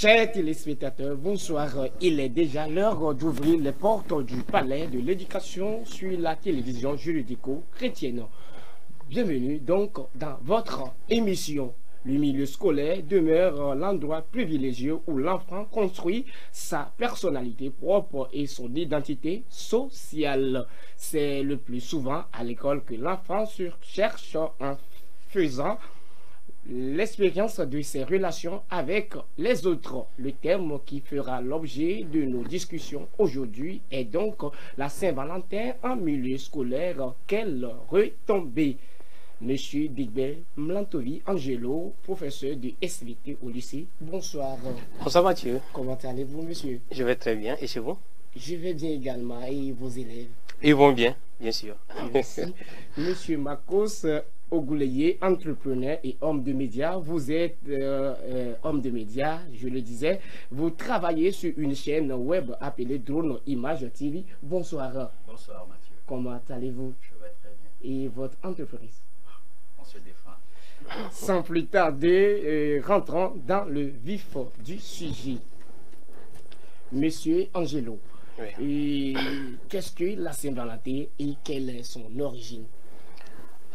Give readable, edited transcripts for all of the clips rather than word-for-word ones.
Chers téléspectateurs, bonsoir. Il est déjà l'heure d'ouvrir les portes du palais de l'éducation sur la télévision juridico-chrétienne. Bienvenue donc dans votre émission. Le milieu scolaire demeure l'endroit privilégié où l'enfant construit sa personnalité propre et son identité sociale. C'est le plus souvent à l'école que l'enfant se cherche en faisant l'expérience de ses relations avec les autres. Le thème qui fera l'objet de nos discussions aujourd'hui est donc la Saint-Valentin en milieu scolaire. Quelle retombée! Monsieur Digbel Mlantovi Angelo, professeur de SVT au lycée. Bonsoir. Bonsoir Mathieu. Comment allez-vous, monsieur? Je vais très bien. Et chez vous? Je vais bien également. Et vos élèves? Ils vont bien, bien sûr. Merci. Monsieur Makos Ogouleye, entrepreneur et homme de médias. Vous êtes homme de médias, je le disais. Vous travaillez sur une chaîne web appelée Drone Image TV. Bonsoir. Bonsoir Mathieu. Comment allez-vous? Je vais très bien. Et votre entreprise? On se défend. Sans plus tarder, rentrons dans le vif du sujet. Monsieur Angelo, Oui. qu'est-ce que la Saint-Valentin et quelle est son origine?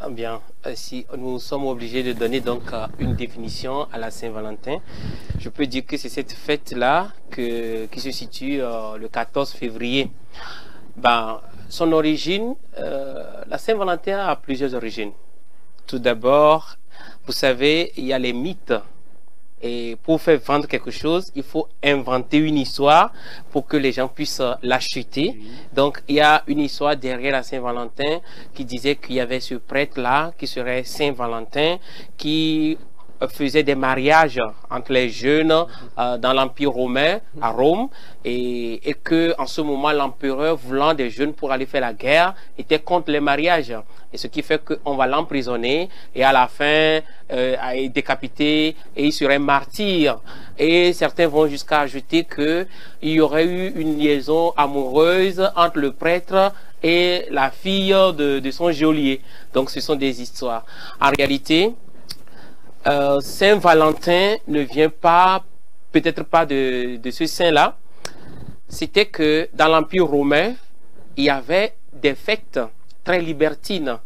Ah bien, si nous sommes obligés de donner donc une définition à la Saint-Valentin, je peux dire que c'est cette fête-là qui se situe le 14 février. Ben, son origine, la Saint-Valentin a plusieurs origines. Tout d'abord, vous savez, il y a les mythes. Et pour faire vendre quelque chose, il faut inventer une histoire pour que les gens puissent l'acheter. Donc, il y a une histoire derrière la Saint-Valentin qui disait qu'il y avait ce prêtre-là qui serait Saint-Valentin, qui faisait des mariages entre les jeunes dans l'Empire romain à Rome et que en ce moment l'empereur voulant des jeunes pour aller faire la guerre était contre les mariages et ce qui fait qu'on va l'emprisonner et à la fin décapiter et il serait martyr et certains vont jusqu'à ajouter que il y aurait eu une liaison amoureuse entre le prêtre et la fille de son geôlier. Donc ce sont des histoires. En réalité, Saint-Valentin ne vient pas, peut-être pas de ce saint-là. C'était que dans l'Empire romain, il y avait des fêtes très libertines.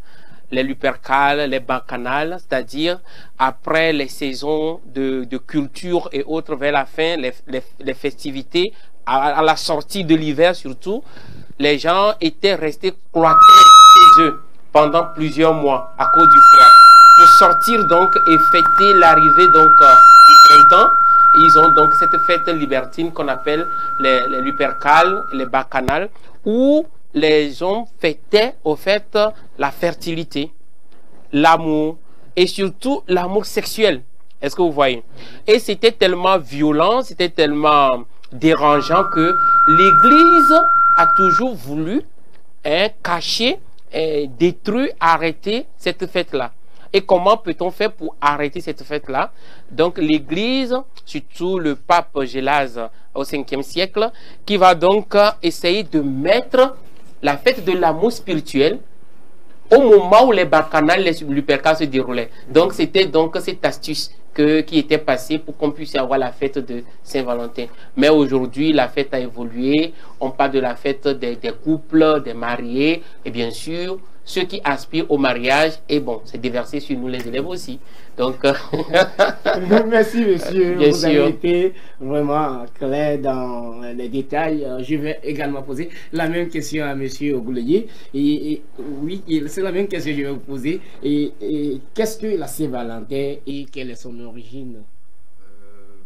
Les Lupercales, les Bacchanales, c'est-à-dire après les saisons de culture et autres, vers la fin, les festivités, à la sortie de l'hiver surtout, les gens étaient restés cloîtrés chez eux pendant plusieurs mois à cause du froid. Pour sortir donc et fêter l'arrivée donc du printemps, ils ont donc cette fête libertine qu'on appelle les Lupercales, les Bacchanales, où les hommes fêtaient au fait la fertilité, l'amour et surtout l'amour sexuel. Est-ce que vous voyez? Et c'était tellement violent, c'était tellement dérangeant que l'Église a toujours voulu cacher, détruire, arrêter cette fête-là. Et comment peut-on faire pour arrêter cette fête-là? Donc l'Église, surtout le pape Gélase au 5e siècle, qui va donc essayer de mettre la fête de l'amour spirituel au moment où les bacchanales, les lupercales se déroulaient. Donc c'était donc cette astuce qui était passée pour qu'on puisse avoir la fête de Saint-Valentin. Mais aujourd'hui, la fête a évolué. On parle de la fête des couples, des mariés, et bien sûr, ceux qui aspirent au mariage, et bon, c'est déversé sur nous les élèves aussi. Donc, merci monsieur, bien vous sûr. avez été vraiment clair dans les détails. Je vais également poser la même question à monsieur Ogouleye. Et oui, c'est la même question que je vais vous poser. Et qu'est-ce que la Saint-Valentin et quelle est son origine?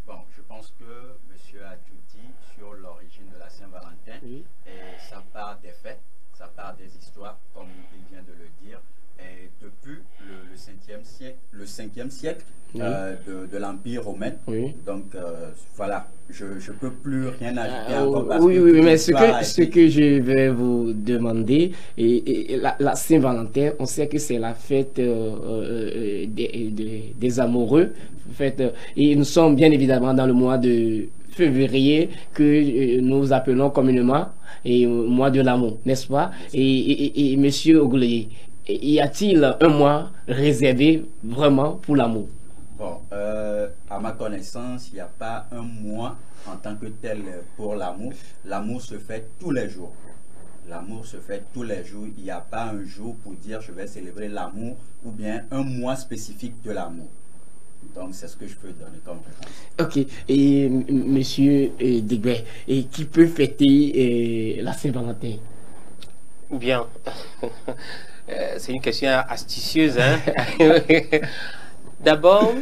Bon, je pense que monsieur a tout dit sur l'origine de la Saint-Valentin. Oui. Et ça part des faits, ça part des histoires, comme il vient de le dire. Et depuis le 5e siècle Oui. de l'Empire romain. Oui. Donc voilà, je ne peux plus rien ajouter encore. Oui, mais ce que je vais vous demander, la Saint-Valentin, on sait que c'est la fête des amoureux. Et nous sommes bien évidemment dans le mois de février que nous appelons communément et mois de l'amour, n'est-ce pas? Et monsieur Ogouleye, y a-t-il un mois réservé vraiment pour l'amour? Bon, à ma connaissance, il n'y a pas un mois en tant que tel pour l'amour. L'amour se fait tous les jours. L'amour se fait tous les jours. Il n'y a pas un jour pour dire je vais célébrer l'amour ou bien un mois spécifique de l'amour. Donc, c'est ce que je peux donner comme réponse. Ok. Et monsieur Degbert, et qui peut fêter la Saint-Valentin? Bien. C'est une question astucieuse, hein? D'abord,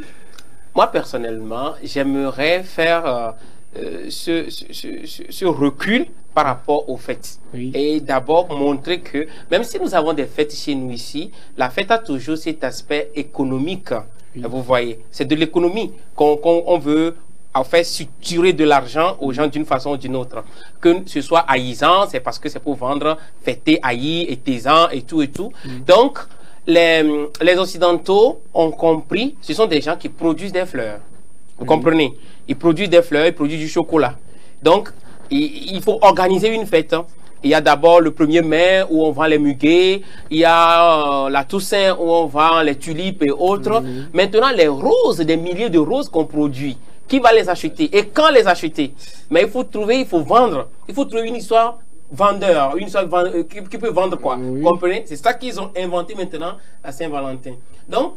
moi personnellement, j'aimerais faire ce recul par rapport aux fêtes. Oui. Et d'abord montrer que, même si nous avons des fêtes chez nous ici, la fête a toujours cet aspect économique. Oui. Vous voyez, c'est de l'économie qu'on veut en fait structurer de l'argent aux gens d'une façon ou d'une autre. Que ce soit haïsant, c'est parce que c'est pour vendre, fêter, haï et taisant et tout et tout. Donc, les Occidentaux ont compris, ce sont des gens qui produisent des fleurs. Vous comprenez? Ils produisent des fleurs, ils produisent du chocolat. Donc, il faut organiser une fête. Il y a d'abord le 1er mai où on vend les muguets. Il y a la Toussaint où on vend les tulipes et autres. Maintenant, les roses, des milliers de roses qu'on produit. Qui va les acheter? Et quand les acheter? Mais il faut trouver, il faut vendre. Il faut trouver une histoire vendeur, une histoire qui peut vendre quoi. Vous comprenez? C'est ça qu'ils ont inventé maintenant à Saint-Valentin. Donc,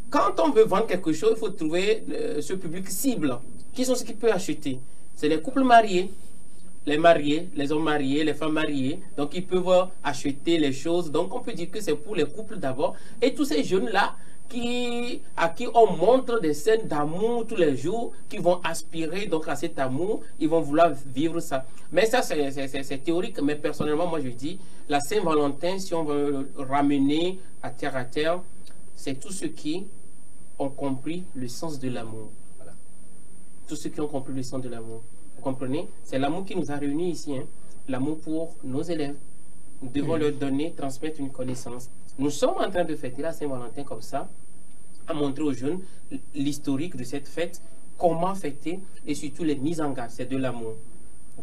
quand on veut vendre quelque chose, il faut trouver ce public cible. Qui sont ceux qui peuvent acheter? C'est les couples mariés, les hommes mariés, les femmes mariées. Donc, ils peuvent acheter les choses. Donc, on peut dire que c'est pour les couples d'abord. Et tous ces jeunes-là, à qui on montre des scènes d'amour tous les jours, qui vont aspirer donc à cet amour, ils vont vouloir vivre ça. Mais ça, c'est théorique. Mais personnellement, moi, je dis, la Saint-Valentin, si on veut le ramener à terre, c'est tous ceux qui ont compris le sens de l'amour. Voilà. Tous ceux qui ont compris le sens de l'amour. Vous comprenez? C'est l'amour qui nous a réunis ici. Hein? L'amour pour nos élèves. Nous devons leur donner, transmettre une connaissance. Nous sommes en train de fêter la Saint-Valentin comme ça, à montrer aux jeunes l'historique de cette fête, comment fêter et surtout les mises en garde. C'est de l'amour.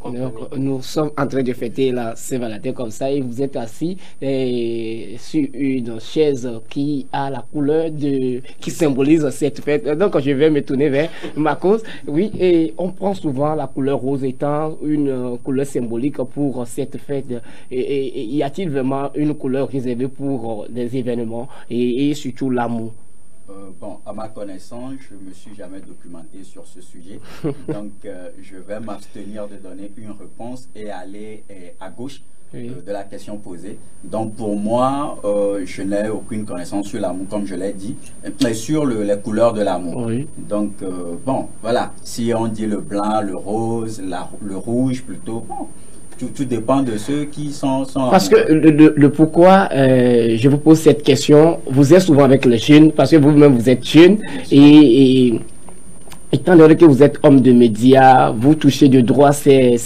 Donc, nous sommes en train de fêter la Saint-Valentin comme ça et vous êtes assis sur une chaise qui a la couleur qui symbolise cette fête. Donc je vais me tourner vers ma cause. Oui, et on prend souvent la couleur rose étant une couleur symbolique pour cette fête. Et y a-t-il vraiment une couleur réservée pour les événements et surtout l'amour? Bon, à ma connaissance, je ne me suis jamais documenté sur ce sujet. Donc, je vais m'abstenir de donner une réponse et aller à gauche de la question posée. Donc, pour moi, je n'ai aucune connaissance sur l'amour, comme je l'ai dit, mais sur les couleurs de l'amour. Oui. Donc, bon, voilà. Si on dit le blanc, le rose, le rouge plutôt, bon. Tout dépend de ceux qui sont parce que le pourquoi je vous pose cette question, vous êtes souvent avec les jeunes, parce que vous-même vous êtes jeune, et étant donné que vous êtes homme de médias, vous touchez de droit ces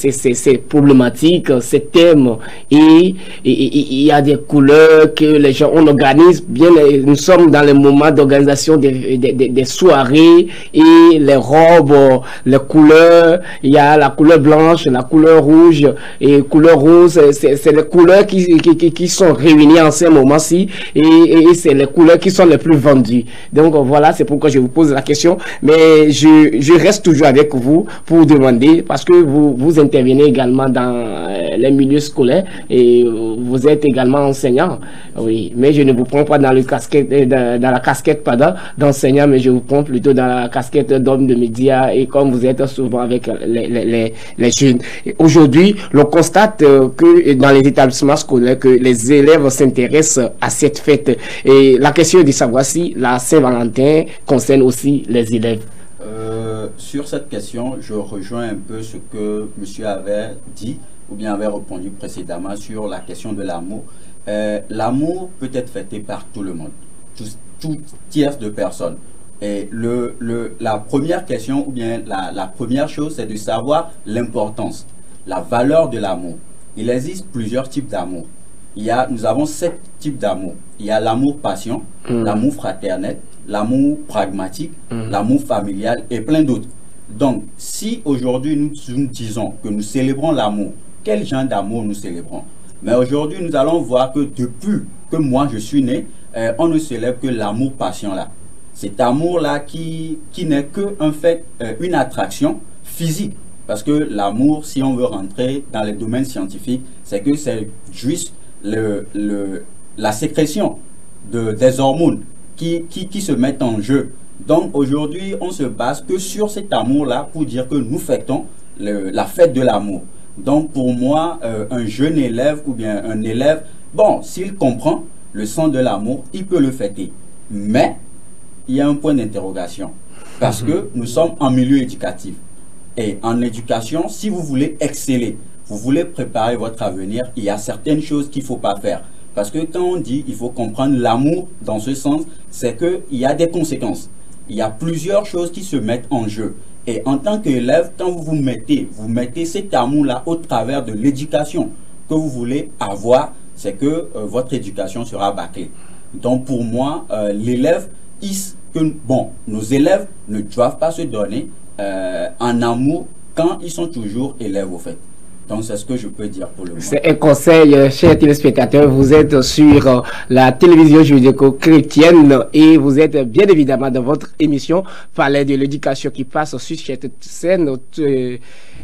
problématiques, ces thèmes, et il y a des couleurs que les gens, on organise bien, nous sommes dans les moments d'organisation des soirées, et les robes, les couleurs, il y a la couleur blanche, la couleur rouge, et couleur rose, c'est les couleurs qui sont réunies en ce moment-ci, et c'est les couleurs qui sont les plus vendues. Donc voilà, c'est pourquoi je vous pose la question, mais je reste toujours avec vous pour demander, parce que vous intervenez également dans les milieux scolaires et vous êtes également enseignant. Oui, mais je ne vous prends pas dans la casquette d'enseignant, mais je vous prends plutôt dans la casquette d'homme de médias, et comme vous êtes souvent avec les jeunes. Aujourd'hui, l'on constate que dans les établissements scolaires, que les élèves s'intéressent à cette fête. Et la question est de savoir si la Saint-Valentin concerne aussi les élèves. Sur cette question, je rejoins un peu ce que monsieur avait dit ou bien avait répondu précédemment sur la question de l'amour. L'amour peut être fêté par tout le monde, tout tiers de personnes. Et la première question ou bien la première chose, c'est de savoir l'importance, la valeur de l'amour. Il existe plusieurs types d'amour. Nous avons 7 types d'amour. Il y a l'amour passion, l'amour fraternel, l'amour pragmatique, l'amour familial et plein d'autres. Donc, si aujourd'hui nous disons que nous célébrons l'amour, quel genre d'amour nous célébrons? Mais aujourd'hui, nous allons voir que depuis que moi je suis né, on ne célèbre que l'amour passion là. Cet amour-là qui n'est que un fait, une attraction physique. Parce que l'amour, si on veut rentrer dans les domaines scientifiques, c'est que c'est juste la sécrétion des hormones qui se mettent en jeu. Donc aujourd'hui, on se base que sur cet amour-là pour dire que nous fêtons la fête de l'amour. Donc pour moi, un jeune élève ou bien un élève, bon, s'il comprend le sens de l'amour, il peut le fêter. Mais il y a un point d'interrogation. Parce que nous sommes en milieu éducatif. Et en éducation, si vous voulez exceller, vous voulez préparer votre avenir, il y a certaines choses qu'il ne faut pas faire. Parce que quand on dit il faut comprendre l'amour dans ce sens, c'est qu'il y a des conséquences. Il y a plusieurs choses qui se mettent en jeu. Et en tant qu'élève, quand vous mettez cet amour-là au travers de l'éducation que vous voulez avoir, c'est que votre éducation sera bâclée. Donc pour moi, l'élève, nos élèves ne doivent pas se donner en amour quand ils sont toujours élèves au fait. Donc c'est ce que je peux dire pour le moment. C'est un conseil, chers téléspectateurs. Vous êtes sur la télévision judéo-chrétienne et vous êtes bien évidemment dans votre émission Palais de l'éducation qui passe sur cette scène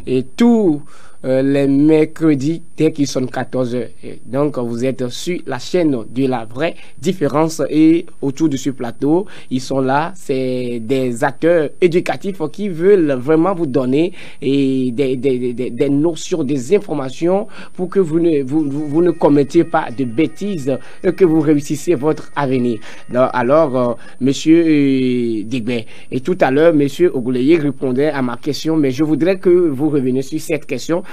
et tout les mercredis dès qu'ils sont 14h. Donc vous êtes sur la chaîne de la vraie différence et autour de ce plateau, ils sont là, c'est des acteurs éducatifs qui veulent vraiment vous donner des notions, des informations pour que vous ne commettiez pas de bêtises et que vous réussissiez votre avenir. Donc, alors, monsieur Digbé, et tout à l'heure, monsieur Ogouleye répondait à ma question, mais je voudrais que vous reveniez sur cette question.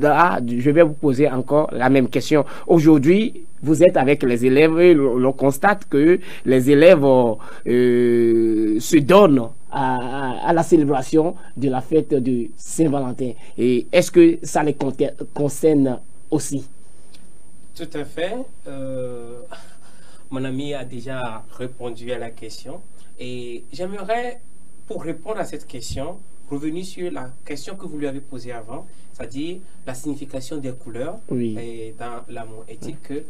Là, je vais vous poser encore la même question. Aujourd'hui, vous êtes avec les élèves et l'on constate que les élèves se donnent à la célébration de la fête de Saint-Valentin. Et est-ce que ça les concerne aussi? Tout à fait. Mon ami a déjà répondu à la question. Et j'aimerais, pour répondre à cette question, revenir sur la question que vous lui avez posée avant, c'est-à-dire la signification des couleurs dans l'amour. Est-il que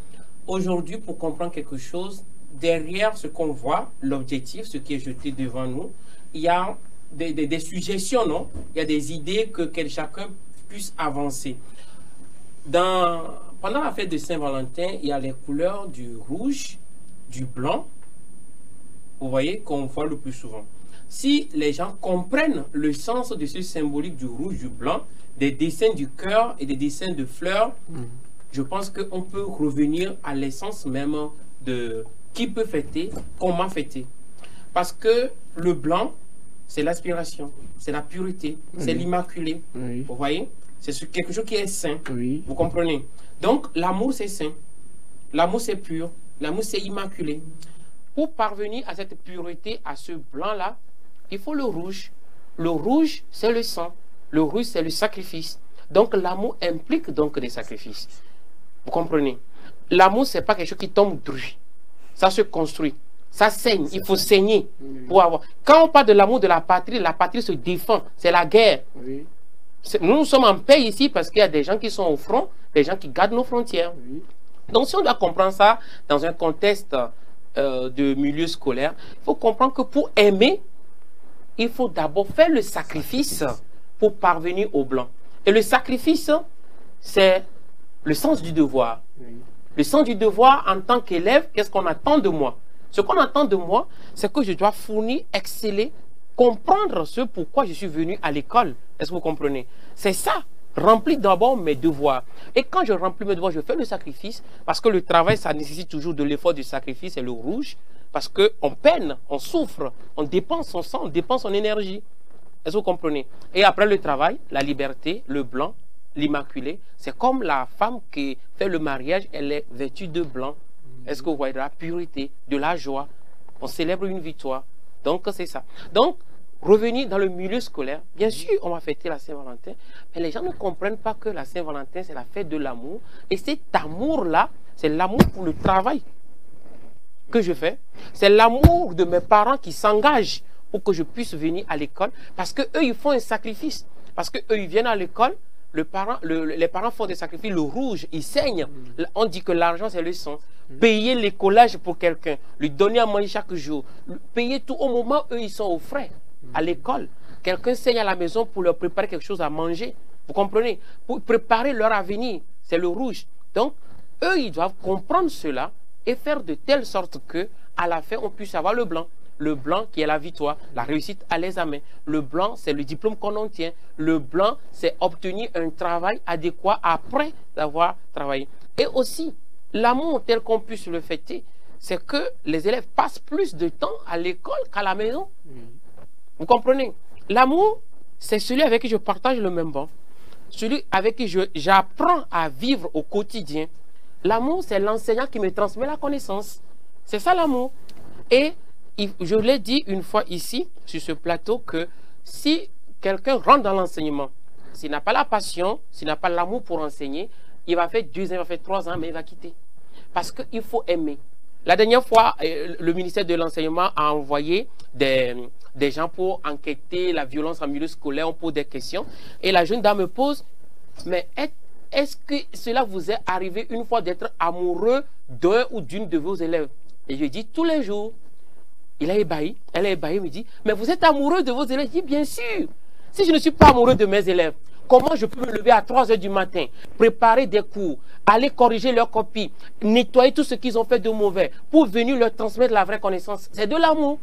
aujourd'hui, pour comprendre quelque chose, derrière ce qu'on voit, l'objectif, ce qui est jeté devant nous, il y a des suggestions, non? Il y a des idées que chacun puisse avancer. Pendant la fête de Saint-Valentin, il y a les couleurs du rouge, du blanc, vous voyez, qu'on voit le plus souvent. Si les gens comprennent le sens de ce symbolique du rouge, du blanc, des dessins du cœur et des dessins de fleurs, je pense qu'on peut revenir à l'essence même de qui peut fêter, comment fêter. Parce que le blanc, c'est l'aspiration, c'est la pureté, c'est l'immaculé. Vous voyez? C'est quelque chose qui est saint. Vous comprenez? Donc, l'amour, c'est saint. L'amour, c'est pur. L'amour, c'est immaculé. Pour parvenir à cette pureté, à ce blanc-là, il faut le rouge. Le rouge, c'est le sang. Le rouge, c'est le sacrifice. Donc, l'amour implique donc des sacrifices. Vous comprenez? L'amour, ce n'est pas quelque chose qui tombe dru. Ça se construit. Ça saigne. Il faut saigner pour avoir. Quand on parle de l'amour de la patrie se défend. C'est la guerre. Nous sommes en paix ici parce qu'il y a des gens qui sont au front, des gens qui gardent nos frontières. Donc, si on doit comprendre ça dans un contexte de milieu scolaire, il faut comprendre que pour aimer, il faut d'abord faire le sacrifice pour parvenir au blanc. Et le sacrifice, c'est le sens du devoir. Le sens du devoir en tant qu'élève, qu'est-ce qu'on attend de moi? Ce qu'on attend de moi, c'est que je dois fournir, exceller, comprendre ce pourquoi je suis venu à l'école. Est-ce que vous comprenez? C'est ça. Remplir d'abord mes devoirs. Et quand je remplis mes devoirs, je fais le sacrifice, parce que le travail, ça nécessite toujours de l'effort du sacrifice, et le rouge, parce qu'on peine, on souffre, on dépense son sang, on dépense son énergie. Est-ce que vous comprenez? Et après le travail, la liberté, le blanc, l'immaculé, c'est comme la femme qui fait le mariage, elle est vêtue de blanc. Est-ce que vous voyez? De la pureté, de la joie. On célèbre une victoire. Donc, c'est ça. Donc, revenir dans le milieu scolaire, bien sûr, on va fêter la Saint-Valentin, mais les gens ne comprennent pas que la Saint-Valentin, c'est la fête de l'amour. Et cet amour-là, c'est l'amour pour le travail que je fais. C'est l'amour de mes parents qui s'engagent pour que je puisse venir à l'école, parce qu'eux, ils font un sacrifice. Parce qu'eux, ils viennent à l'école, les parents font des sacrifices, le rouge, il saigne. On dit que l'argent, c'est le sang. Payer l'écolage pour quelqu'un, lui donner à manger chaque jour, payer tout au moment où eux, ils sont au frais, à l'école. Quelqu'un saigne à la maison pour leur préparer quelque chose à manger. Vous comprenez? Pour préparer leur avenir, c'est le rouge. Donc, eux, ils doivent comprendre cela et faire de telle sorte que, à la fin, on puisse avoir le blanc. Le blanc qui est la victoire, la réussite à l'examen. Le blanc, c'est le diplôme qu'on obtient. Le blanc, c'est obtenir un travail adéquat après avoir travaillé. Et aussi, l'amour tel qu'on puisse le fêter, c'est que les élèves passent plus de temps à l'école qu'à la maison. Vous comprenez? L'amour, c'est celui avec qui je partage le même banc. Celui avec qui j'apprends à vivre au quotidien. L'amour, c'est l'enseignant qui me transmet la connaissance. C'est ça l'amour. Et je l'ai dit une fois ici, sur ce plateau, que si quelqu'un rentre dans l'enseignement, s'il n'a pas la passion, s'il n'a pas l'amour pour enseigner, il va faire 2 ans, il va faire 3 ans, mais il va quitter. Parce qu'il faut aimer. La dernière fois, le ministère de l'Enseignement a envoyé des gens pour enquêter la violence en milieu scolaire. On pose des questions. Et la jeune dame me pose, mais est-ce que cela vous est arrivé une fois d'être amoureux d'un ou d'une de vos élèves? Et je dis tous les jours. Il a ébahi, elle a ébahi, me dit, mais vous êtes amoureux de vos élèves? Je dis, bien sûr. Si je ne suis pas amoureux de mes élèves, comment je peux me lever à 3 h du matin, préparer des cours, aller corriger leurs copies, nettoyer tout ce qu'ils ont fait de mauvais, pour venir leur transmettre la vraie connaissance? C'est de l'amour.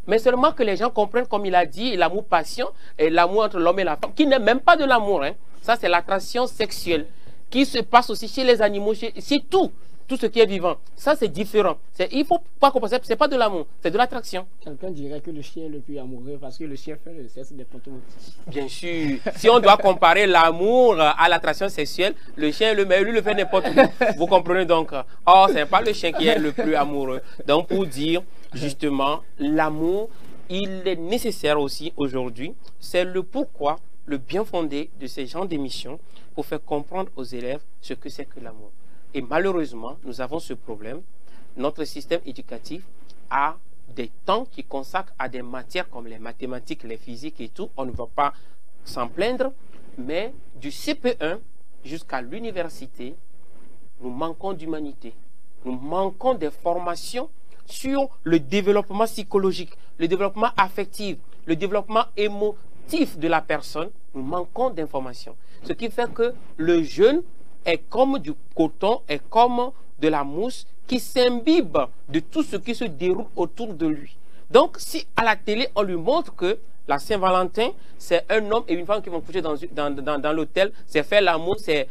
Mais seulement que les gens comprennent, comme il a dit, l'amour passion, et l'amour entre l'homme et la femme, qui n'est même pas de l'amour. Hein. Ça, c'est l'attraction sexuelle, qui se passe aussi chez les animaux, c'est tout ce qui est vivant. Ça, c'est différent. Il ne faut pas comprendre, ce n'est pas de l'amour, c'est de l'attraction. Quelqu'un dirait que le chien est le plus amoureux parce que le chien fait le sexe des pantoufles. Bien sûr. Si on doit comparer l'amour à l'attraction sexuelle, le chien, lui, le fait n'importe où. Vous comprenez donc? Or, ce n'est pas le chien qui est le plus amoureux. Donc, pour dire, justement, l'amour, il est nécessaire aussi aujourd'hui. C'est le pourquoi, le bien fondé de ces genres d'émissions pour faire comprendre aux élèves ce que c'est que l'amour. Et malheureusement, nous avons ce problème. Notre système éducatif a des temps qui consacrent à des matières comme les mathématiques, les physiques et tout. On ne va pas s'en plaindre. Mais du CP1 jusqu'à l'université, nous manquons d'humanité. Nous manquons des formations sur le développement psychologique, le développement affectif, le développement émotif de la personne. Nous manquons d'informations. Ce qui fait que le jeune est comme du coton, est comme de la mousse qui s'imbibe de tout ce qui se déroule autour de lui. Donc, si à la télé, on lui montre que la Saint-Valentin, c'est un homme et une femme qui vont coucher dans l'hôtel, c'est faire l'amour, c'est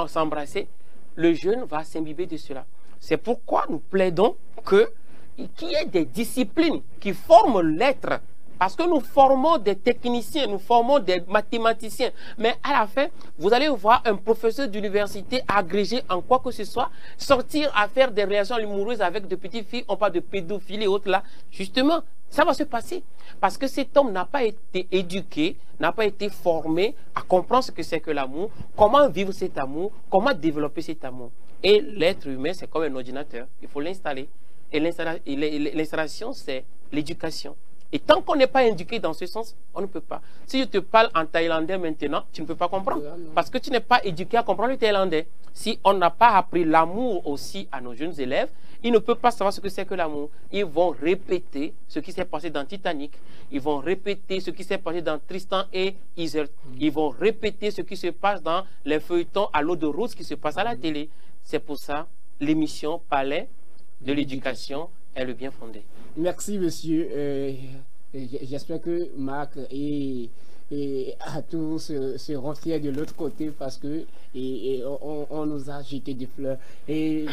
s'embrasser, le jeune va s'imbiber de cela. C'est pourquoi nous plaidons qu'il y ait des disciplines qui forment l'être. Parce que nous formons des techniciens, nous formons des mathématiciens. Mais à la fin, vous allez voir un professeur d'université agrégé en quoi que ce soit, sortir à faire des relations amoureuses avec de petites filles, on parle de pédophilie et autres là. Justement, ça va se passer. Parce que cet homme n'a pas été éduqué, n'a pas été formé à comprendre ce que c'est que l'amour, comment vivre cet amour, comment développer cet amour. Et l'être humain, c'est comme un ordinateur, il faut l'installer. Et l'installation, c'est l'éducation. Et tant qu'on n'est pas éduqué dans ce sens, on ne peut pas. Si je te parle en thaïlandais maintenant, tu ne peux pas comprendre. Parce que tu n'es pas éduqué à comprendre le thaïlandais. Si on n'a pas appris l'amour aussi à nos jeunes élèves, ils ne peuvent pas savoir ce que c'est que l'amour. Ils vont répéter ce qui s'est passé dans Titanic. Ils vont répéter ce qui s'est passé dans Tristan et Isolde. Ils vont répéter ce qui se passe dans les feuilletons à l'eau de rose qui se passe à la télé. C'est pour ça l'émission Palais de l'éducation est le bien fondé. Merci, monsieur. J'espère que Marc et à tous seront fiers de l'autre côté parce que on nous a jeté des fleurs. Et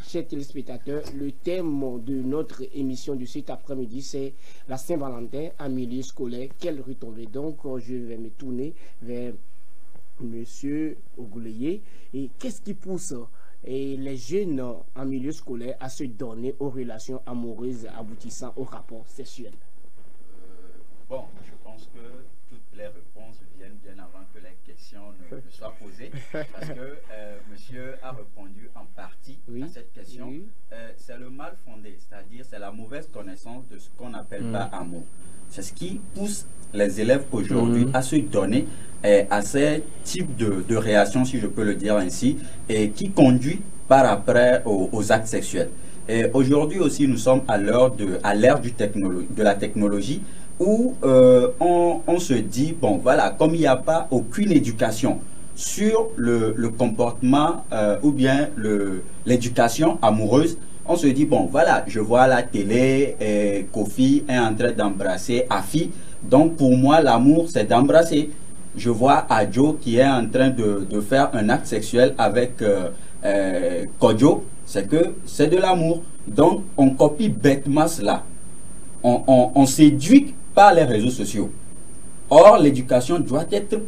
chers téléspectateurs, le thème de notre émission de cet après-midi, c'est la Saint-Valentin en milieu scolaire. Quelle retombée. Donc, je vais me tourner vers monsieur Ogouleye. Et qu'est-ce qui pousse les jeunes en milieu scolaire à se donner aux relations amoureuses aboutissant au rapport sexuel? Bon, je pense que toutes les réponses viennent bien avant que les questions question ne soit posée, parce que monsieur a répondu en partie à cette question. C'est le mal fondé, c'est-à-dire c'est la mauvaise connaissance de ce qu'on n'appelle pas amour. C'est ce qui pousse les élèves aujourd'hui à se donner à ces types de réactions, si je peux le dire ainsi, et qui conduit par après aux actes sexuels. Et aujourd'hui aussi, nous sommes à l'ère de la technologie, où on se dit, bon voilà, comme il n'y a pas aucune éducation sur le comportement ou bien l'éducation amoureuse, on se dit, bon voilà, je vois à la télé, Kofi est en train d'embrasser Afi, donc pour moi l'amour c'est d'embrasser. Je vois Adjo qui est en train de faire un acte sexuel avec Kodjo, c'est que c'est de l'amour. Donc on copie bêtement cela. On séduit par les réseaux sociaux. Or l'éducation doit être,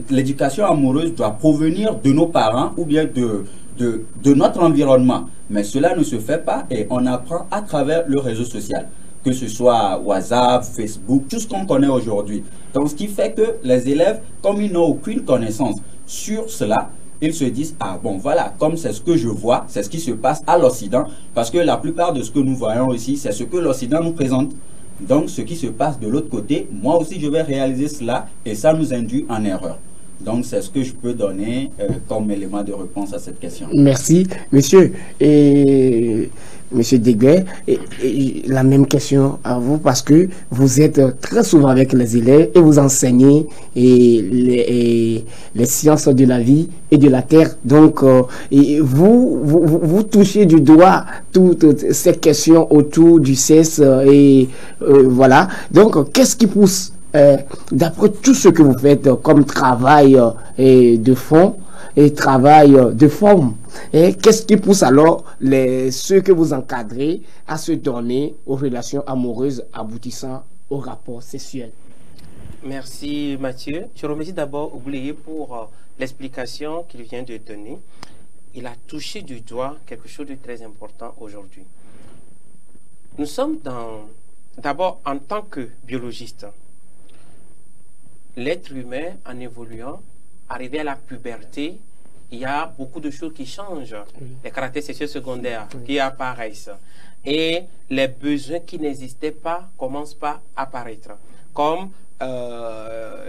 l'éducation amoureuse doit provenir de nos parents ou bien de notre environnement. Mais cela ne se fait pas et on apprend à travers le réseau social, que ce soit WhatsApp, Facebook, tout ce qu'on connaît aujourd'hui. Donc ce qui fait que les élèves, comme ils n'ont aucune connaissance sur cela, ils se disent, ah bon voilà, comme c'est ce que je vois, c'est ce qui se passe à l'Occident, parce que la plupart de ce que nous voyons ici, c'est ce que l'Occident nous présente. Donc ce qui se passe de l'autre côté, moi aussi je vais réaliser cela et ça nous induit en erreur. Donc c'est ce que je peux donner comme élément de réponse à cette question. Merci, monsieur. Et monsieur Deguet, la même question à vous, parce que vous êtes très souvent avec les élèves et vous enseignez les sciences de la vie et de la terre. Donc, vous touchez du doigt toutes ces questions autour du sexe et voilà. Donc, qu'est-ce qui pousse, d'après tout ce que vous faites comme travail de fond et travail de forme, et qu'est-ce qui pousse alors ceux que vous encadrez à se donner aux relations amoureuses aboutissant au rapport sexuel? Merci Mathieu. Je remercie d'abord Oublié pour l'explication qu'il vient de donner. Il a touché du doigt quelque chose de très important aujourd'hui. Nous sommes d'abord en tant que biologiste, l'être humain en évoluant, arrivé à la puberté, il y a beaucoup de choses qui changent. Les caractères sexuels secondaires qui apparaissent. Et les besoins qui n'existaient pas commencent par apparaître. Comme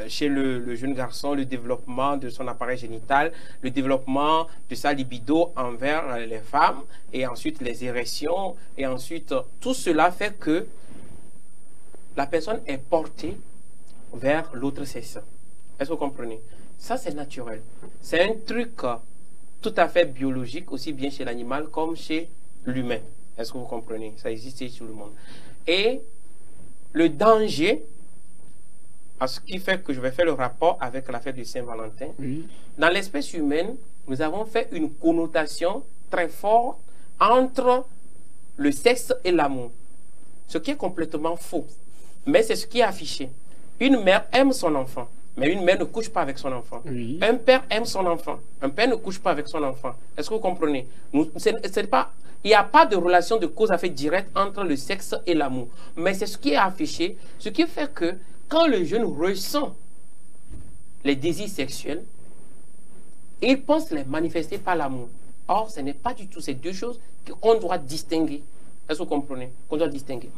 chez le jeune garçon, le développement de son appareil génital, le développement de sa libido envers les femmes, et ensuite les érections, et ensuite tout cela fait que la personne est portée vers l'autre sexe. Est-ce que vous comprenez? Ça, c'est naturel. C'est un truc tout à fait biologique, aussi bien chez l'animal comme chez l'humain. Est-ce que vous comprenez? Ça existe chez tout le monde. Et le danger, à ce qui fait que je vais faire le rapport avec la fête du Saint-Valentin, dans l'espèce humaine, nous avons fait une connotation très forte entre le sexe et l'amour. Ce qui est complètement faux. Mais c'est ce qui est affiché. Une mère aime son enfant. Mais une mère ne couche pas avec son enfant. Un père aime son enfant. Un père ne couche pas avec son enfant. Est-ce que vous comprenez? Il n'y a pas de relation de cause à effet directe entre le sexe et l'amour. Mais c'est ce qui est affiché, ce qui fait que quand le jeune ressent les désirs sexuels, il pense les manifester par l'amour. Or, ce n'est pas du tout ces deux choses qu'on doit distinguer. Est-ce que vous comprenez? Qu'on doit distinguer.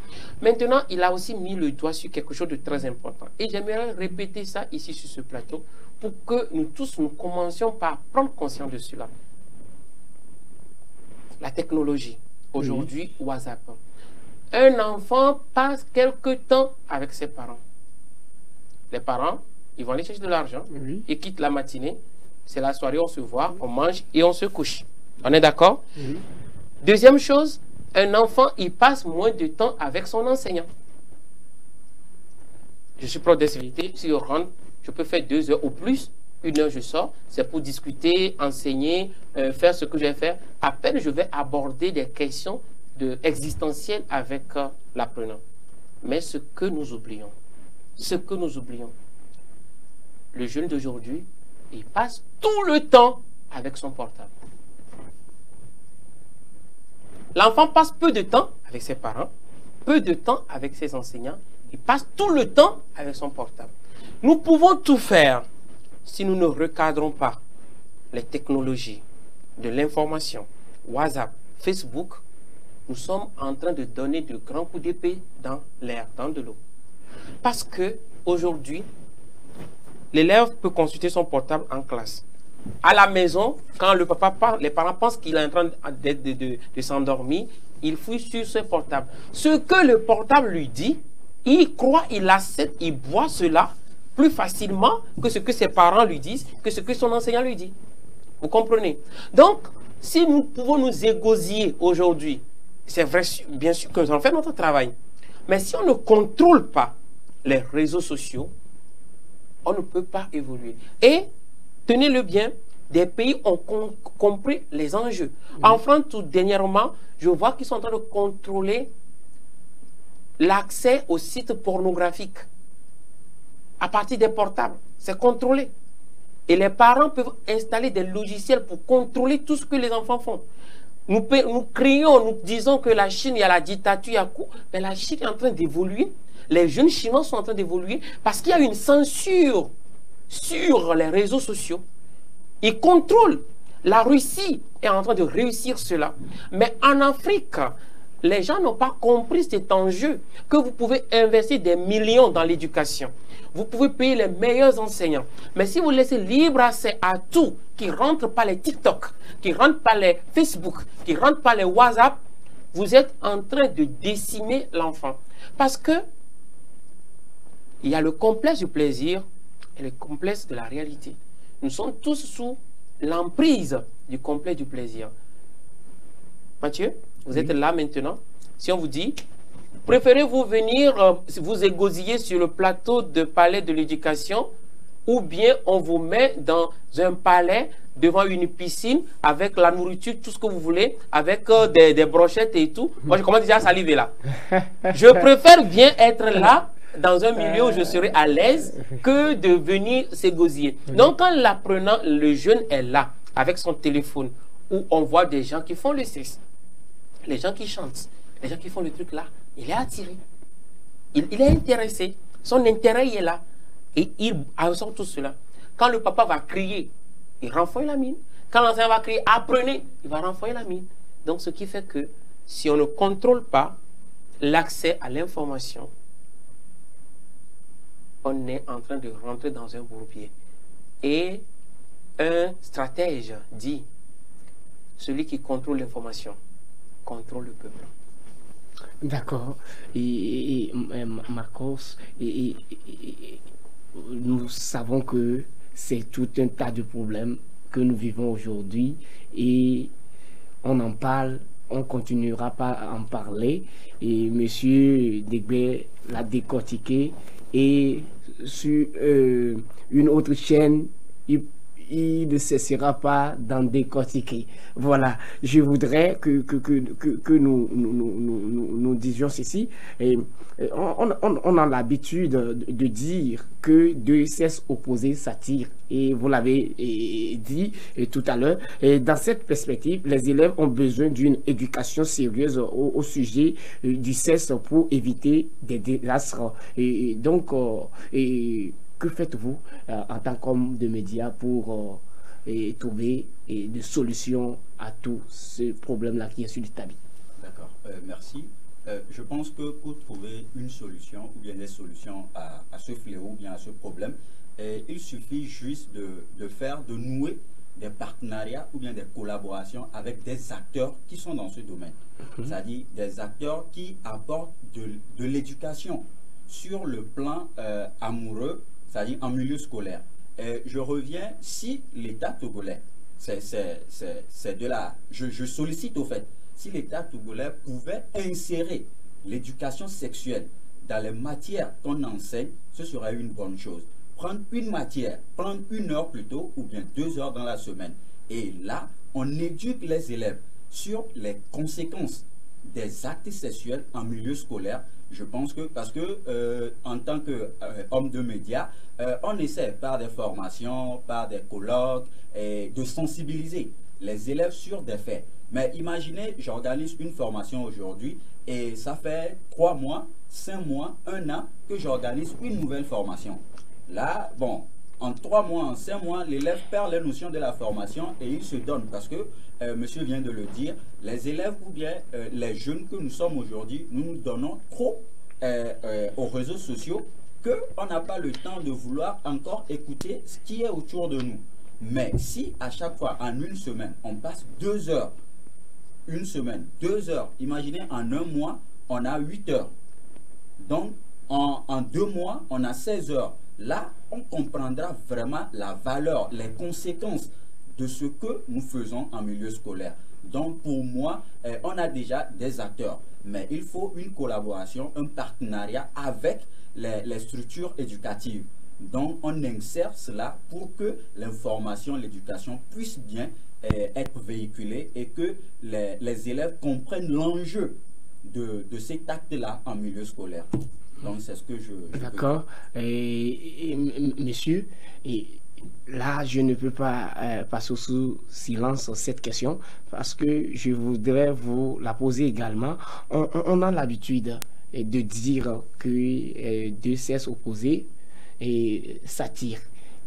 Maintenant, il a aussi mis le doigt sur quelque chose de très important. Et j'aimerais répéter ça ici sur ce plateau pour que nous tous nous commencions par prendre conscience de cela. La technologie. Aujourd'hui, WhatsApp. Un enfant passe quelque temps avec ses parents. Les parents, ils vont aller chercher de l'argent. Ils quittent la matinée. C'est la soirée, on se voit, on mange et on se couche. On est d'accord? Deuxième chose, un enfant, il passe moins de temps avec son enseignant. Je suis prof d'activité, si je rentre, je peux faire 2 heures ou plus, 1 heure je sors, c'est pour discuter, enseigner, faire ce que je vais faire. À peine je vais aborder des questions existentielles avec l'apprenant. Mais ce que nous oublions, le jeune d'aujourd'hui, il passe tout le temps avec son portable. L'enfant passe peu de temps avec ses parents, peu de temps avec ses enseignants. Il passe tout le temps avec son portable. Nous pouvons tout faire si nous ne recadrons pas les technologies de l'information, WhatsApp, Facebook, nous sommes en train de donner de grands coups d'épée dans l'air, dans de l'eau. Parce que aujourd'hui, l'élève peut consulter son portable en classe. À la maison, quand le papa parle, les parents pensent qu'il est en train de s'endormir, il fouille sur ce portable. Ce que le portable lui dit, il croit, il accepte, il voit cela plus facilement que ce que ses parents lui disent, que ce que son enseignant lui dit. Vous comprenez? Donc, si nous pouvons nous égosiller aujourd'hui, c'est vrai, bien sûr que nous allons faire notre travail. Mais si on ne contrôle pas les réseaux sociaux, on ne peut pas évoluer. Et, tenez-le bien, des pays ont compris les enjeux. En France, tout dernièrement, je vois qu'ils sont en train de contrôler l'accès aux sites pornographiques à partir des portables. C'est contrôlé. Et les parents peuvent installer des logiciels pour contrôler tout ce que les enfants font. Nous crions, nous disons que la Chine, il y a la dictature, il y a quoi. Mais la Chine est en train d'évoluer. Les jeunes Chinois sont en train d'évoluer parce qu'il y a une censure sur les réseaux sociaux. Ils contrôlent. La Russie est en train de réussir cela. Mais en Afrique, les gens n'ont pas compris cet enjeu que vous pouvez investir des millions dans l'éducation. Vous pouvez payer les meilleurs enseignants. Mais si vous laissez libre accès à tout, qui ne rentre pas les TikTok, qui ne rentre pas les Facebook, qui ne rentre pas les WhatsApp, vous êtes en train de décimer l'enfant. Parce que il y a le complexe du plaisir et le complexe de la réalité. Nous sommes tous sous l'emprise du complexe du plaisir. Mathieu, vous êtes là maintenant. Si on vous dit, préférez-vous venir vous égosiller sur le plateau de palais de l'éducation ou bien on vous met dans un palais devant une piscine avec la nourriture, tout ce que vous voulez, avec des brochettes et tout. Moi, je commence déjà à saliver là. Je préfère bien être là dans un milieu où je serai à l'aise que de venir s'égosiller. Donc, quand l'apprenant, le jeune est là, avec son téléphone, où on voit des gens qui font le sexe, les gens qui chantent, les gens qui font le truc là, il est attiré. Il est intéressé. Son intérêt il est là. Et il absorbe tout cela. Quand le papa va crier, il renfroie la mine. Quand l'enseignant va crier, apprenez, il va renfroyer la mine. Donc, ce qui fait que si on ne contrôle pas l'accès à l'information, on est en train de rentrer dans un bourbier. Et un stratège dit, celui qui contrôle l'information, contrôle le peuple. D'accord. Et Marcos, nous savons que c'est tout un tas de problèmes que nous vivons aujourd'hui et on en parle, on continuera pas à en parler. Et Monsieur Degbé l'a décortiqué et sur une autre chaîne, il ne cessera pas d'en décortiquer. Voilà, je voudrais que nous disions ceci. Et on a l'habitude de dire que deux sexes opposés s'attirent. Et vous l'avez dit tout à l'heure. Et dans cette perspective, les élèves ont besoin d'une éducation sérieuse au sujet du sexe pour éviter des désastres. Et donc, que faites-vous en tant qu'homme de médias pour trouver des solutions à tout ce problème-là qui est sur le tapis? D'accord, merci. Je pense que pour trouver une solution ou bien des solutions à ce fléau ou bien à ce problème, il suffit juste de nouer des partenariats ou bien des collaborations avec des acteurs qui sont dans ce domaine. C'est-à-dire des acteurs qui apportent de l'éducation sur le plan amoureux, c'est-à-dire en milieu scolaire. Je reviens, si l'État togolais, c'est de là, je sollicite au fait, si l'État togolais pouvait insérer l'éducation sexuelle dans les matières qu'on enseigne, ce serait une bonne chose. Prendre une matière, prendre 1 heure plutôt, ou bien 2 heures dans la semaine. Et là, on éduque les élèves sur les conséquences des actes sexuels en milieu scolaire. Je pense que, parce que en tant qu'homme de médias, on essaie par des formations, par des colloques, de sensibiliser les élèves sur des faits. Mais imaginez, j'organise une formation aujourd'hui et ça fait 3 mois, 5 mois, 1 an que j'organise une nouvelle formation. Là, bon, en 3 mois, en 5 mois, l'élève perd les notions de la formation et il se donne. Parce que, monsieur vient de le dire, les élèves ou bien les jeunes que nous sommes aujourd'hui, nous nous donnons trop aux réseaux sociaux qu'on n'a pas le temps de vouloir encore écouter ce qui est autour de nous. Mais si à chaque fois, en une semaine, on passe 2 heures, une semaine, 2 heures, imaginez en un mois, on a 8 heures. Donc, en 2 mois, on a 16 heures. Là, on comprendra vraiment la valeur, les conséquences de ce que nous faisons en milieu scolaire. Donc, pour moi, on a déjà des acteurs. Mais il faut une collaboration, un partenariat avec les structures éducatives. Donc, on insère cela pour que l'information, l'éducation puisse bien être véhiculée et que les élèves comprennent l'enjeu de cet acte-là en milieu scolaire. Donc, c'est ce que je D'accord. Monsieur, là, je ne peux pas passer sous silence cette question parce que je voudrais vous la poser également. On a l'habitude de dire que deux sexes opposés s'attirent.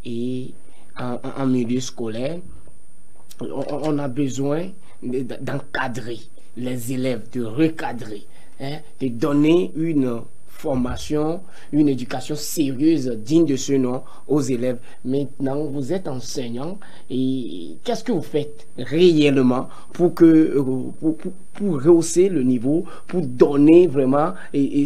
Et en milieu scolaire, on a besoin d'encadrer les élèves, de recadrer, de donner une formation, une éducation sérieuse, digne de ce nom aux élèves. Maintenant, vous êtes enseignant et qu'est-ce que vous faites réellement pour rehausser le niveau, pour donner vraiment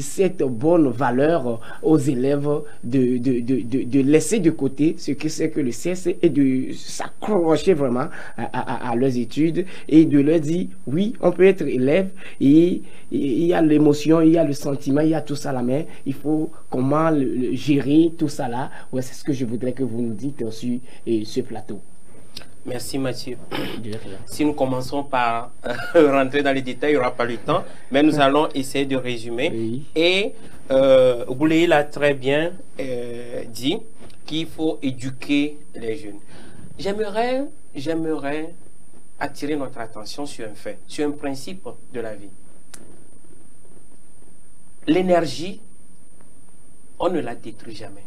cette bonne valeur aux élèves, de laisser de côté ce que c'est que le sexe et de s'accrocher vraiment à leurs études et de leur dire oui, on peut être élève et il y a l'émotion, il y a le sentiment, il y a tout ça là, mais il faut comment gérer tout ça là. Ouais, c'est ce que je voudrais que vous nous dites sur ce plateau. Merci Mathieu. Si nous commençons par rentrer dans les détails, il n'y aura pas le temps, mais nous allons essayer de résumer. Oui. Et Boulay l'a très bien dit qu'il faut éduquer les jeunes. J'aimerais attirer notre attention sur un fait, sur un principe de la vie. L'énergie, on ne la détruit jamais.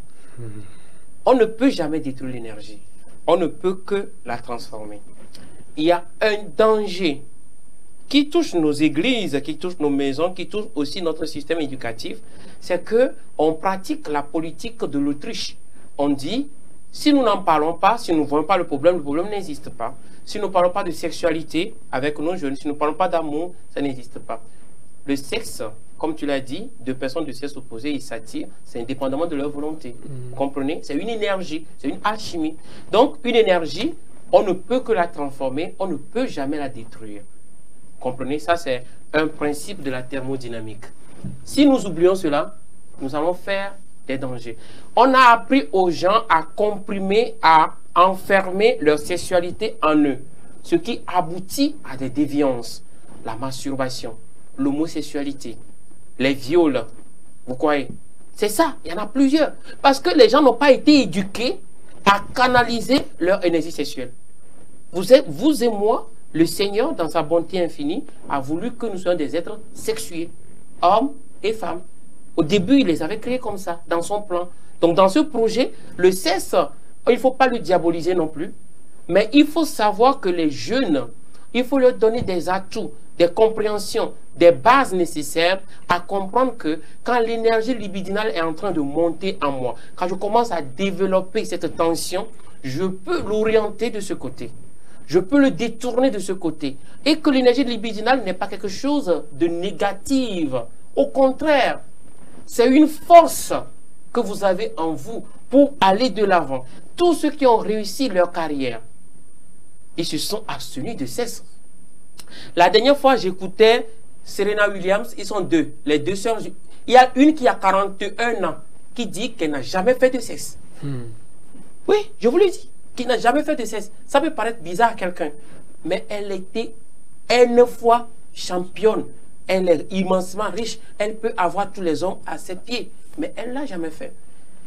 On ne peut jamais détruire l'énergie. On ne peut que la transformer. Il y a un danger qui touche nos églises, qui touche nos maisons, qui touche aussi notre système éducatif, c'est qu'on pratique la politique de l'autruche. On dit, si nous n'en parlons pas, si nous ne voyons pas le problème n'existe pas. Si nous ne parlons pas de sexualité avec nos jeunes, si nous ne parlons pas d'amour, ça n'existe pas. Le sexe, comme tu l'as dit, deux personnes de sexe opposé, ils s'attirent, c'est indépendamment de leur volonté. Vous comprenez? C'est une énergie, c'est une alchimie. Donc, une énergie, on ne peut que la transformer, on ne peut jamais la détruire. Vous comprenez? Ça, c'est un principe de la thermodynamique. Si nous oublions cela, nous allons faire des dangers. On a appris aux gens à comprimer, à enfermer leur sexualité en eux, ce qui aboutit à des déviances. La masturbation, l'homosexualité, les viols, vous croyez? C'est ça, il y en a plusieurs. Parce que les gens n'ont pas été éduqués à canaliser leur énergie sexuelle. Vous et moi, le Seigneur, dans sa bonté infinie, a voulu que nous soyons des êtres sexués, hommes et femmes. Au début, il les avait créés comme ça, dans son plan. Donc, dans ce projet, le sexe, il ne faut pas le diaboliser non plus, mais il faut savoir que les jeunes, il faut leur donner des atouts, des compréhensions, des bases nécessaires à comprendre que quand l'énergie libidinale est en train de monter en moi, quand je commence à développer cette tension, je peux l'orienter de ce côté. Je peux le détourner de ce côté. Et que l'énergie libidinale n'est pas quelque chose de négatif. Au contraire, c'est une force que vous avez en vous pour aller de l'avant. Tous ceux qui ont réussi leur carrière, ils se sont abstenus de sexe. La dernière fois, j'écoutais Serena Williams, ils sont deux, les deux sœurs. Il y a une qui a 41 ans, qui dit qu'elle n'a jamais fait de sexe. Oui, je vous le dis, qui n'a jamais fait de sexe. Ça peut paraître bizarre à quelqu'un, mais elle était N fois championne. Elle est immensement riche, elle peut avoir tous les hommes à ses pieds, mais elle ne l'a jamais fait.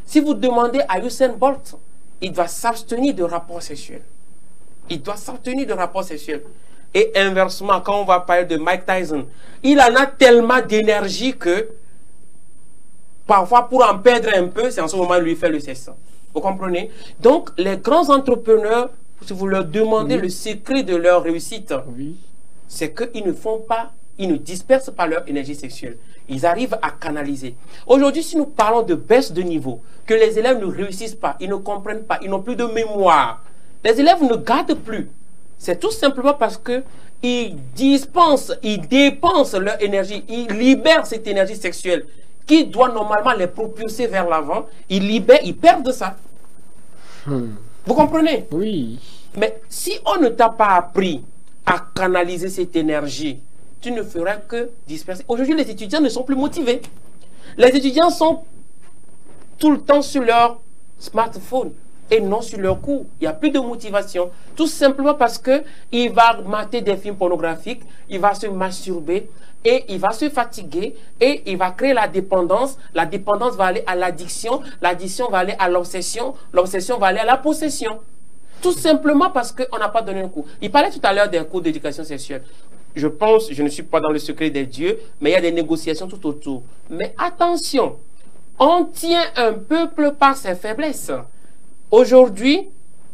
Si vous demandez à Usain Bolt, il doit s'abstenir de rapports sexuels. Il doit s'abstenir de rapports sexuels. Et inversement, quand on va parler de Mike Tyson, il en a tellement d'énergie que parfois pour en perdre un peu, c'est en ce moment lui faire le sexe. Vous comprenez? Donc, les grands entrepreneurs, si vous leur demandez le secret de leur réussite, c'est qu'ils ne font pas, ils ne dispersent pas leur énergie sexuelle. Ils arrivent à canaliser. Aujourd'hui, si nous parlons de baisse de niveau, que les élèves ne réussissent pas, ils ne comprennent pas, ils n'ont plus de mémoire, les élèves ne gardent plus. C'est tout simplement parce que ils dépensent leur énergie, ils libèrent cette énergie sexuelle qui doit normalement les propulser vers l'avant. Ils perdent ça. Vous comprenez? Oui. Mais si on ne t'a pas appris à canaliser cette énergie, tu ne feras que disperser. Aujourd'hui, les étudiants ne sont plus motivés. Les étudiants sont tout le temps sur leur smartphone et non sur leur cours. Il n'y a plus de motivation. Tout simplement parce qu'il va mater des films pornographiques, il va se masturber et il va se fatiguer et il va créer la dépendance. La dépendance va aller à l'addiction, l'addiction va aller à l'obsession, l'obsession va aller à la possession. Tout simplement parce qu'on n'a pas donné un cours. Il parlait tout à l'heure des cours d'éducation sexuelle. Je pense, je ne suis pas dans le secret des dieux, mais il y a des négociations tout autour. Mais attention, on tient un peuple par ses faiblesses. Aujourd'hui,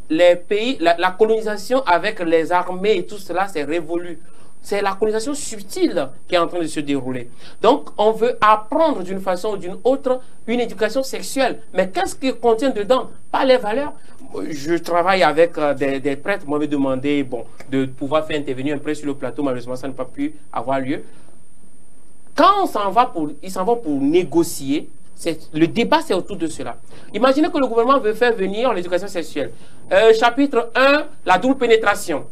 les pays, la colonisation avec les armées et tout cela, c'est révolu. C'est la colonisation subtile qui est en train de se dérouler. Donc, on veut apprendre d'une façon ou d'une autre une éducation sexuelle. Mais qu'est-ce qui contient dedans? Pas les valeurs. Je travaille avec des prêtres. Moi, je me demandé de pouvoir faire intervenir un prêtre sur le plateau. Malheureusement, ça n'a pas pu avoir lieu. Quand ils s'en vont pour négocier, le débat, c'est autour de cela. Imaginez que le gouvernement veut faire venir l'éducation sexuelle. Chapitre 1, la double pénétration.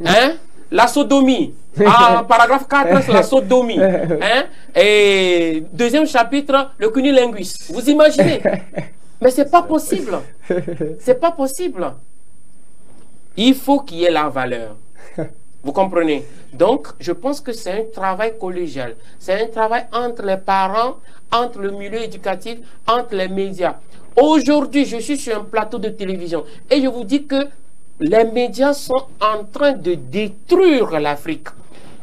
Hein? La sodomie. Paragraphe 4, c'est la sodomie. Hein? Et deuxième chapitre, le cunnilingus. Vous imaginez? Mais c'est pas possible. C'est pas possible. Il faut qu'il y ait la valeur. Vous comprenez? Donc, je pense que c'est un travail collégial. C'est un travail entre les parents, entre le milieu éducatif, entre les médias. Aujourd'hui, je suis sur un plateau de télévision et je vous dis que les médias sont en train de détruire l'Afrique.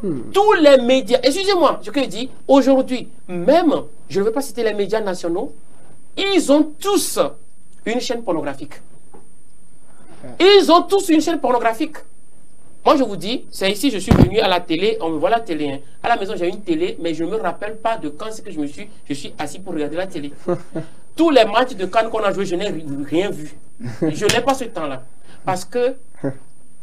Tous les médias, excusez-moi, je dis, aujourd'hui, même, je ne veux pas citer les médias nationaux, ils ont tous une chaîne pornographique. Ils ont tous une chaîne pornographique. Moi, je vous dis, c'est ici, je suis venu à la télé, on me voit la télé. Hein. À la maison, j'ai une télé, mais je ne me rappelle pas de quand c'est que je suis assis pour regarder la télé. Tous les matchs de Cannes qu'on a joué, je n'ai rien vu. Je n'ai pas ce temps-là. Parce que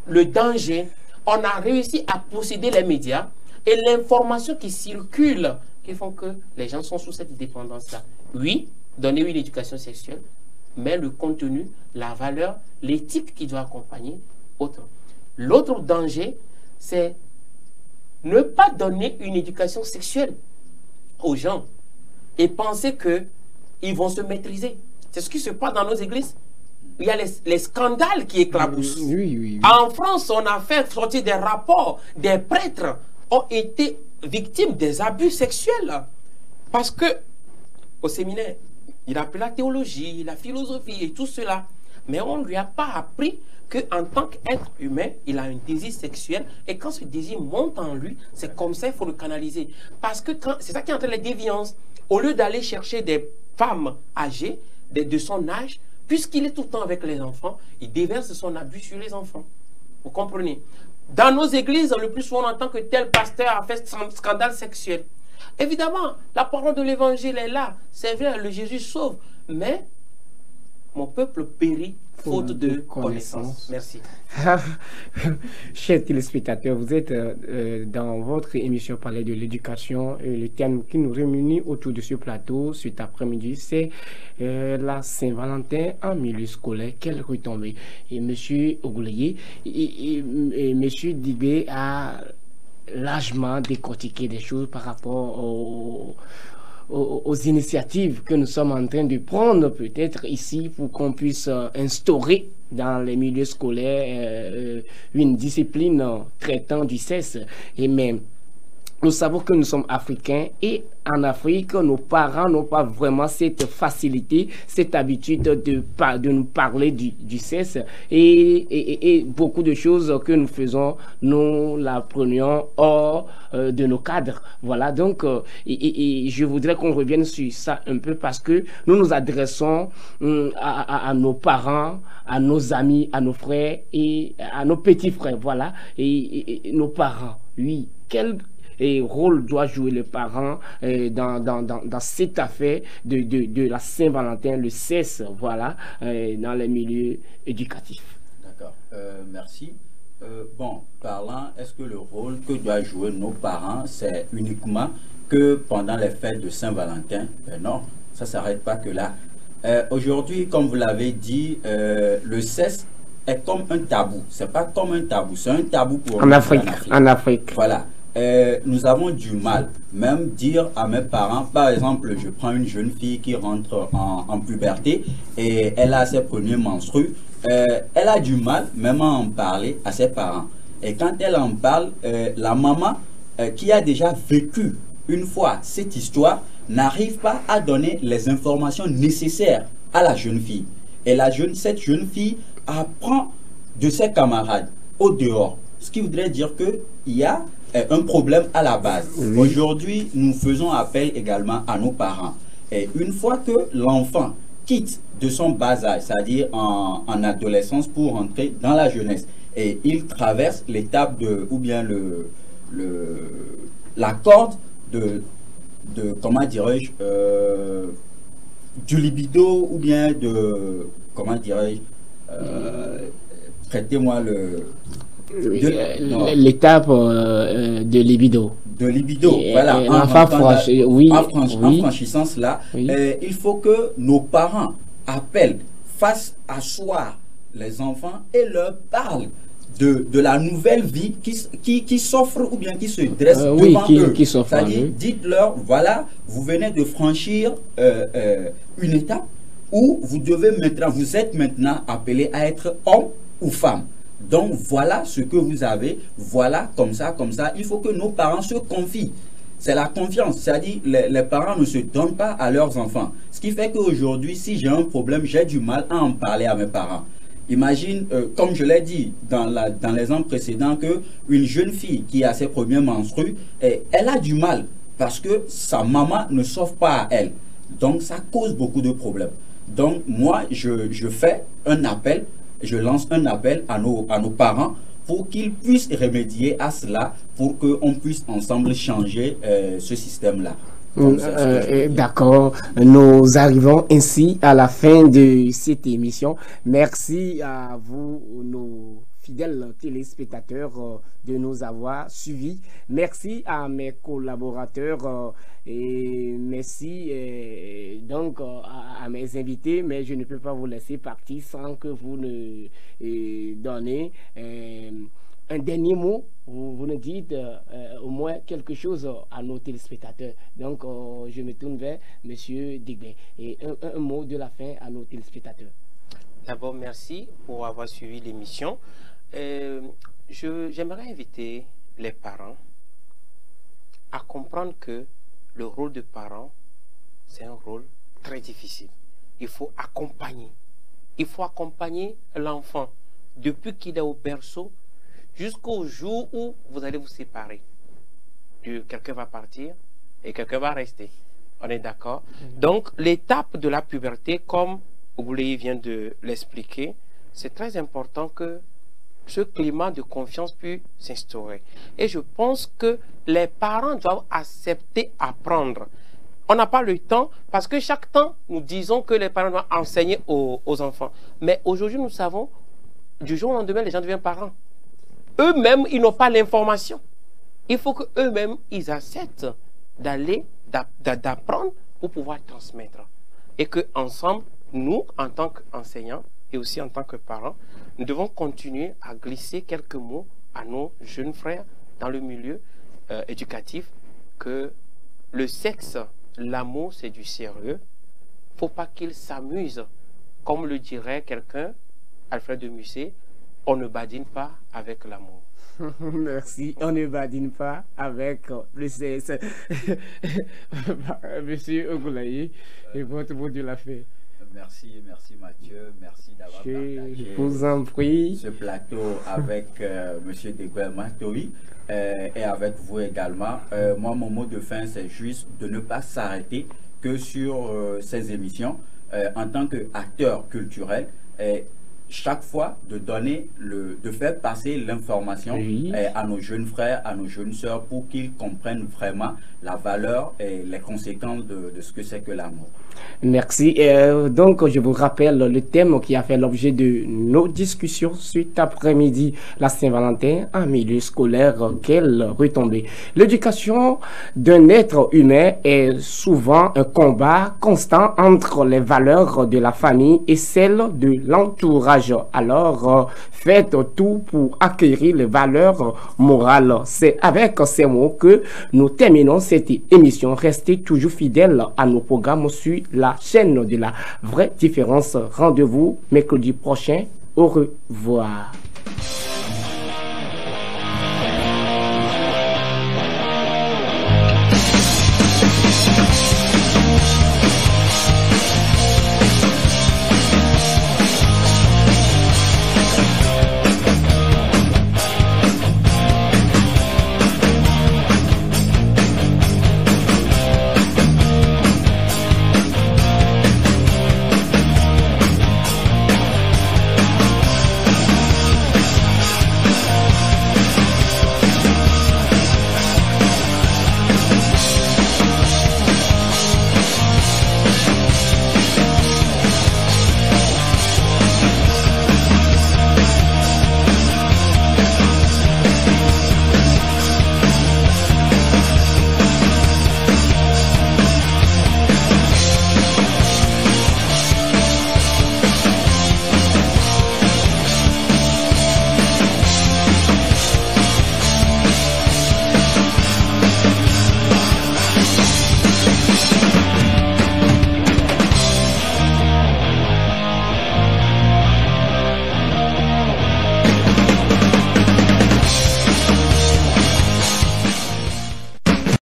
le danger, on a réussi à posséder les médias et l'information qui circule, qui font que les gens sont sous cette dépendance-là. Oui, donner une éducation sexuelle, mais le contenu, la valeur, l'éthique qui doit accompagner, autre. L'autre danger, c'est ne pas donner une éducation sexuelle aux gens et penser qu'ils vont se maîtriser. C'est ce qui se passe dans nos églises. Il y a les scandales qui éclaboussent. Oui. En France, on a fait sortir des rapports. Des prêtres ont été victimes des abus sexuels. Parce que, au séminaire, il a appris la théologie, la philosophie et tout cela. Mais on ne lui a pas appris qu'en tant qu'être humain, il a un désir sexuel. Et quand ce désir monte en lui, c'est comme ça qu'il faut le canaliser. Parce que c'est ça qui entraîne les déviances. Au lieu d'aller chercher des femmes âgées, de son âge, puisqu'il est tout le temps avec les enfants, il déverse son abus sur les enfants. Vous comprenez? Dans nos églises, le plus souvent, on entend que tel pasteur a fait un scandale sexuel. Évidemment, la parole de l'évangile est là. C'est vrai, le Jésus sauve. Mais mon peuple périt faute de connaissance. Merci. Chers téléspectateurs, vous êtes dans votre émission Parler de l'éducation. Le thème qui nous réunit autour de ce plateau cet après-midi, c'est la Saint-Valentin en milieu scolaire. Quelle retombée? Et M. Ogouleye et M. Dibé a largement décortiqué des choses par rapport aux initiatives que nous sommes en train de prendre peut-être ici pour qu'on puisse instaurer dans les milieux scolaires une discipline traitant du sexe. Et même nous savons que nous sommes africains et en Afrique, nos parents n'ont pas vraiment cette facilité, cette habitude de nous parler du sexe et beaucoup de choses que nous faisons, nous l'apprenions hors de nos cadres. Voilà, donc je voudrais qu'on revienne sur ça un peu parce que nous nous adressons à nos parents, à nos amis, à nos frères et à nos petits frères, voilà, et nos parents, oui. Quel rôle doit jouer les parents dans cette affaire de la Saint-Valentin, le sexe, voilà, dans les milieux éducatifs? D'accord, merci. Bon, parlant, est-ce que le rôle que doivent jouer nos parents, c'est uniquement que pendant les fêtes de Saint-Valentin? Non, ça ne s'arrête pas que là. Aujourd'hui, comme vous l'avez dit, le sexe est comme un tabou. C'est pas comme un tabou, c'est un tabou pour en Afrique. En Afrique. Voilà. Nous avons du mal, même dire à mes parents, par exemple, je prends une jeune fille qui rentre en puberté et elle a ses premiers menstrues, elle a du mal même à en parler à ses parents. Et quand elle en parle, la maman qui a déjà vécu une fois cette histoire n'arrive pas à donner les informations nécessaires à la jeune fille. Et cette jeune fille apprend de ses camarades au dehors. Ce qui voudrait dire qu'il y a un problème à la base. Aujourd'hui, nous faisons appel également à nos parents. Et une fois que l'enfant quitte de son bas âge, c'est-à-dire en adolescence pour entrer dans la jeunesse, et il traverse l'étape ou bien la corde de comment dirais-je, du libido ou bien de, comment dirais-je, prêtez-moi l'étape de libido. De libido, voilà. En franchissant cela, il faut que nos parents appellent, fassent asseoir les enfants et leur parlent de la nouvelle vie qui s'offre ou bien qui se dresse devant eux. C'est-à-dire, dites-leur, voilà, vous venez de franchir une étape où vous êtes maintenant appelé à être homme ou femme. Donc voilà ce que vous avez, voilà comme ça. Il faut que nos parents se confient. C'est la confiance, c'est-à-dire les parents ne se donnent pas à leurs enfants. Ce qui fait qu'aujourd'hui, si j'ai un problème, j'ai du mal à en parler à mes parents. Imagine, comme je l'ai dit dans les ans précédents, qu'une jeune fille qui a ses premiers menstrues, elle a du mal parce que sa maman ne s'offre pas à elle. Donc ça cause beaucoup de problèmes. Donc moi, je fais un appel. Je lance un appel à nos parents pour qu'ils puissent remédier à cela, pour qu'on puisse ensemble changer ce système-là. D'accord, nous arrivons ainsi à la fin de cette émission. Merci à vous, nos fidèles téléspectateurs, de nous avoir suivis. Merci à mes collaborateurs et merci donc à mes invités, mais je ne peux pas vous laisser partir sans que vous ne donnez un dernier mot. Vous nous dites au moins quelque chose à nos téléspectateurs. Donc je me tourne vers M. Digbé et un mot de la fin à nos téléspectateurs. D'abord, merci pour avoir suivi l'émission. J'aimerais inviter les parents à comprendre que le rôle de parent, c'est un rôle très difficile. Il faut accompagner. Il faut accompagner l'enfant depuis qu'il est au berceau jusqu'au jour où vous allez vous séparer. Quelqu'un va partir et quelqu'un va rester. On est d'accord? Donc, l'étape de la puberté, comme Ogoulé vient de l'expliquer, c'est très important que ce climat de confiance puisse s'instaurer. Et je pense que les parents doivent accepter, apprendre. On n'a pas le temps, parce que chaque temps, nous disons que les parents doivent enseigner aux enfants. Mais aujourd'hui, nous savons, du jour au lendemain, les gens deviennent parents. Eux-mêmes, ils n'ont pas l'information. Il faut qu'eux-mêmes, ils acceptent d'aller, d'apprendre pour pouvoir transmettre. Et qu'ensemble, nous, en tant qu'enseignants et aussi en tant que parents, nous devons continuer à glisser quelques mots à nos jeunes frères dans le milieu éducatif, que le sexe, l'amour, c'est du sérieux. Il ne faut pas qu'ils s'amusent, comme le dirait quelqu'un, Alfred de Musset, on ne badine pas avec l'amour. Merci. On ne badine pas avec le CS. Monsieur Ogulaye, et votre mot de la fin. Merci Mathieu, merci d'avoir partagé vous en prie. Ce plateau avec Monsieur Deguel Matoui et avec vous également. Moi, mon mot de fin, c'est juste de ne pas s'arrêter que sur ces émissions en tant qu'acteur culturel. Chaque fois de faire passer l'information à nos jeunes frères, à nos jeunes sœurs pour qu'ils comprennent vraiment la valeur et les conséquences de ce que c'est que l'amour. Merci. Donc, je vous rappelle le thème qui a fait l'objet de nos discussions cet après-midi, la Saint-Valentin en milieu scolaire, quelle retombée. L'éducation d'un être humain est souvent un combat constant entre les valeurs de la famille et celles de l'entourage. Alors, faites tout pour acquérir les valeurs morales. C'est avec ces mots que nous terminons cette émission. Restez toujours fidèles à nos programmes sur la chaîne de la vraie différence. Rendez-vous mercredi prochain. Au revoir.